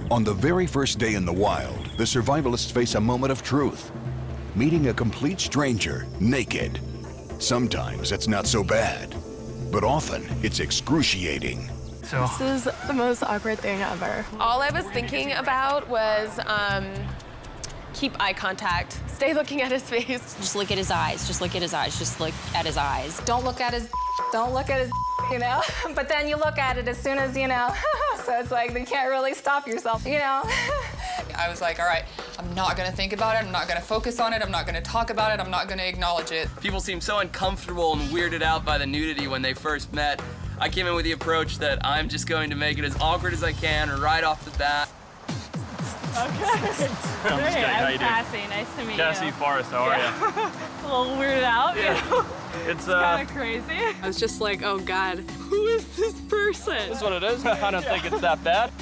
On the very first day in the wild, the survivalists face a moment of truth. Meeting a complete stranger, naked. Sometimes it's not so bad, but often it's excruciating. This is the most awkward thing ever. All I was thinking about was keep eye contact. Stay looking at his face. Just look at his eyes. Just look at his eyes. Just look at his eyes. Don't look at his, don't look at his, you know? But then you look at it as soon as, you know, so it's like you can't really stop yourself, you know? I was like, all right, I'm not gonna think about it, I'm not gonna focus on it, I'm not gonna talk about it, I'm not gonna acknowledge it. People seem so uncomfortable and weirded out by the nudity when they first met. I came in with the approach that I'm just going to make it as awkward as I can right off the bat. Okay. Great, I'm Cassie. Nice to meet Cassie you. Forrest, how are you? A little weirded out, you know? It's Kind of crazy. I was just like, oh God, who is this person? That's what it is. I don't think it's that bad.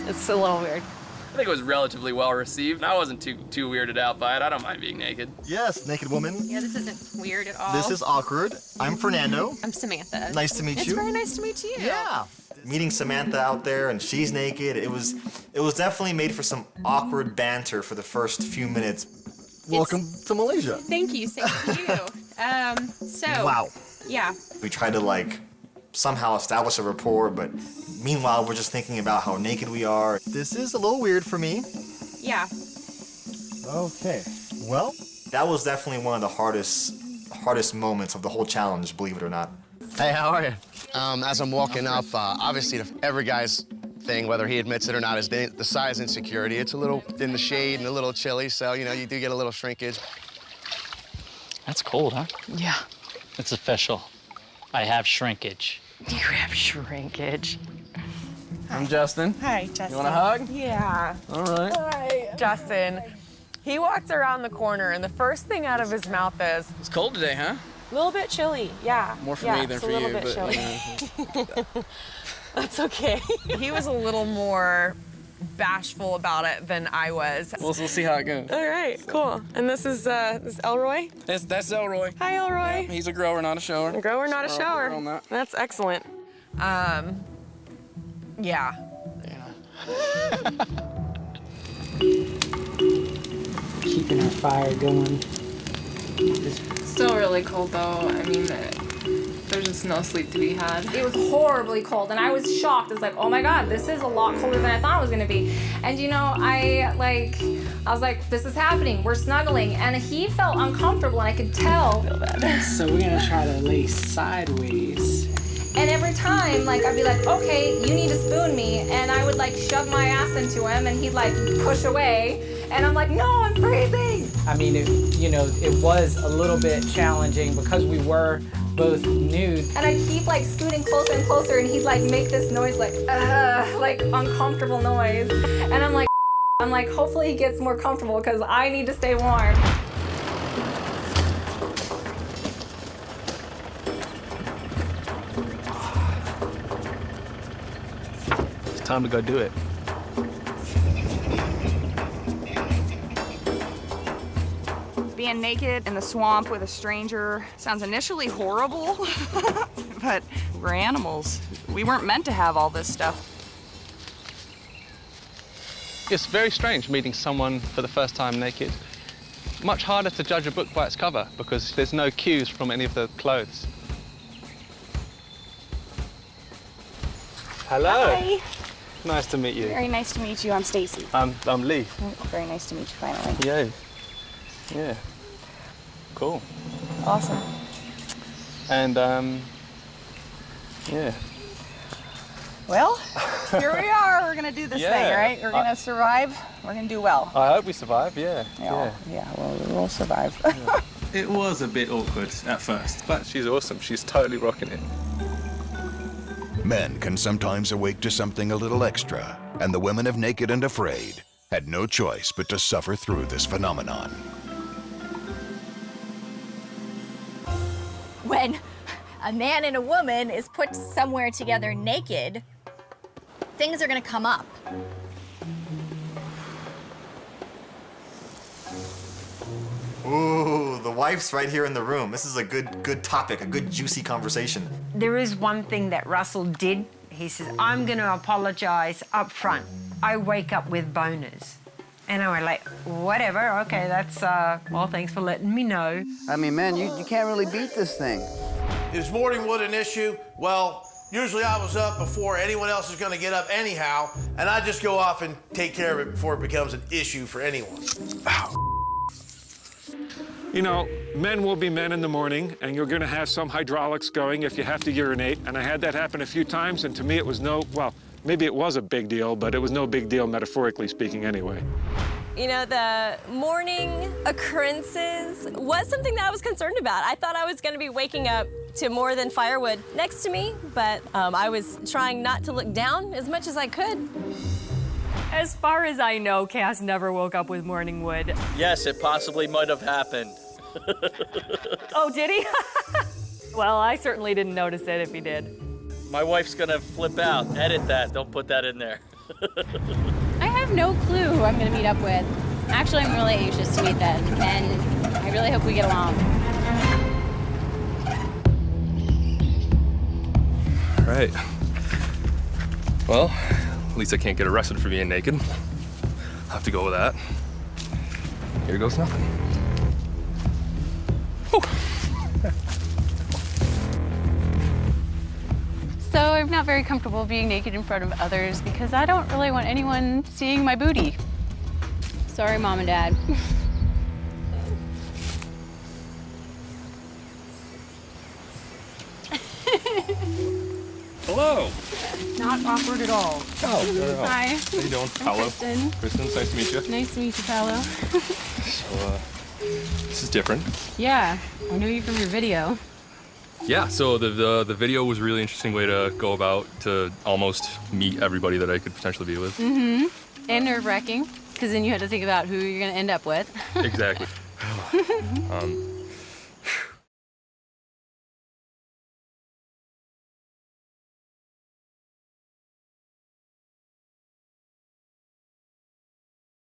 It's a little weird. I think it was relatively well received. I wasn't too weirded out by it. I don't mind being naked. Yes, naked woman. Yeah, this isn't weird at all. This is awkward. I'm Fernando. I'm Samantha. Nice to meet you. It's very nice to meet you. Yeah. Meeting Samantha out there and she's naked, it was definitely made for some awkward banter for the first few minutes. Welcome to Malaysia. Thank you. Same to you. Wow. Yeah. We tried to like somehow establish a rapport, but meanwhile we're just thinking about how naked we are. This is a little weird for me. Yeah. Okay. Well, that was definitely one of the hardest moments of the whole challenge, believe it or not. Hey, how are you? As I'm walking up, obviously every guy's thing, whether he admits it or not, is the size insecurity. It's a little in the shade and a little chilly, so, you know, you do get a little shrinkage. That's cold, huh? Yeah. It's official. I have shrinkage. You have shrinkage. I'm Justin. Hi, Justin. You want a hug? Yeah. All right. Hi. Justin, he walked around the corner and the first thing out of his mouth is, It's cold today, huh? A little bit chilly, yeah. More for yeah, me than it's for a little you, bit but chilly. That's okay. he was a little more bashful about it than I was. We'll see how it goes. All right, cool. And this is Elroy? That's Elroy. Hi, Elroy. He's a grower, not a shower. A grower, not a shower. on that. That's excellent. Yeah. Keeping our fire going. Still really cold though, I mean, there's just no sleep to be had. It was horribly cold, and I was shocked. I was like, oh my God, this is a lot colder than I thought it was gonna be. And you know, I was like, this is happening, we're snuggling. And he felt uncomfortable, and I could tell. So we're gonna try to lay sideways. And every time, like, I'd be like, okay, you need to spoon me. And I would like shove my ass into him, and he'd like push away. And I'm like, no, I'm freezing. I mean, it was a little bit challenging because we were both nude. And I'd keep like scooting closer and closer, and he'd like make this noise, like uncomfortable noise. And I'm like, hopefully he gets more comfortable because I need to stay warm. It's time to go do it. Being naked in the swamp with a stranger sounds initially horrible, but we're animals. We weren't meant to have all this stuff. It's very strange meeting someone for the first time naked. Much harder to judge a book by its cover because there's no cues from any of the clothes. Hello. Hi. Nice to meet you. Very nice to meet you. I'm Stacy. I'm Lee. Very nice to meet you finally. Yay. Yeah. Cool. Awesome. And, yeah. Well, here we are. We're gonna do this Yeah. thing, right? We're gonna survive. We're gonna do well. I hope we survive, yeah. Well, we'll survive. It was a bit awkward at first, but She's awesome. She's totally rocking it. Men can sometimes awake to something a little extra, and the women of Naked and Afraid had no choice but to suffer through this phenomenon. When a man and a woman is put somewhere together naked, things are gonna come up. Ooh, the wife's right here in the room. This is a good topic, a good juicy conversation. There is one thing that Russell did. He says, I'm going to apologize up front. I wake up with boners. And I was like, whatever, okay, that's, well, thanks for letting me know. I mean, man, you can't really beat this thing. Is morning wood an issue? Well, usually I was up before anyone else is gonna get up anyhow, and I just go off and take care of it before it becomes an issue for anyone. You know, men will be men in the morning, and you're gonna have some hydraulics going if you have to urinate, and I had that happen a few times, and to me it was well, maybe it was a big deal, but it was no big deal metaphorically speaking anyway. You know, the morning occurrences was something that I was concerned about. I thought I was going to be waking up to more than firewood next to me, but I was trying not to look down as much as I could. As far as I know, Cass never woke up with morning wood. Yes, it possibly might have happened. Oh, did he? Well, I certainly didn't notice it if he did. My wife's gonna flip out. Edit that, don't put that in there. I have no clue who I'm going to meet up with. Actually, I'm really anxious to meet them, and I really hope we get along. All right. Well, at least I can't get arrested for being naked. I'll have to go with that. Here goes nothing. So I'm not very comfortable being naked in front of others because I don't really want anyone seeing my booty. Sorry, Mom and Dad. Hello. Not awkward at all. Oh, no. Hi. How you doing? I'm Paolo. Kristen. Kristen, it's nice to meet you. Nice to meet you, Paolo. So, this is different. Yeah, I know you from your video. Yeah, so the video was a really interesting way to go about to almost meet everybody that I could potentially be with. Mm-hmm. And nerve-wracking, because then you had to think about who you're going to end up with. Exactly.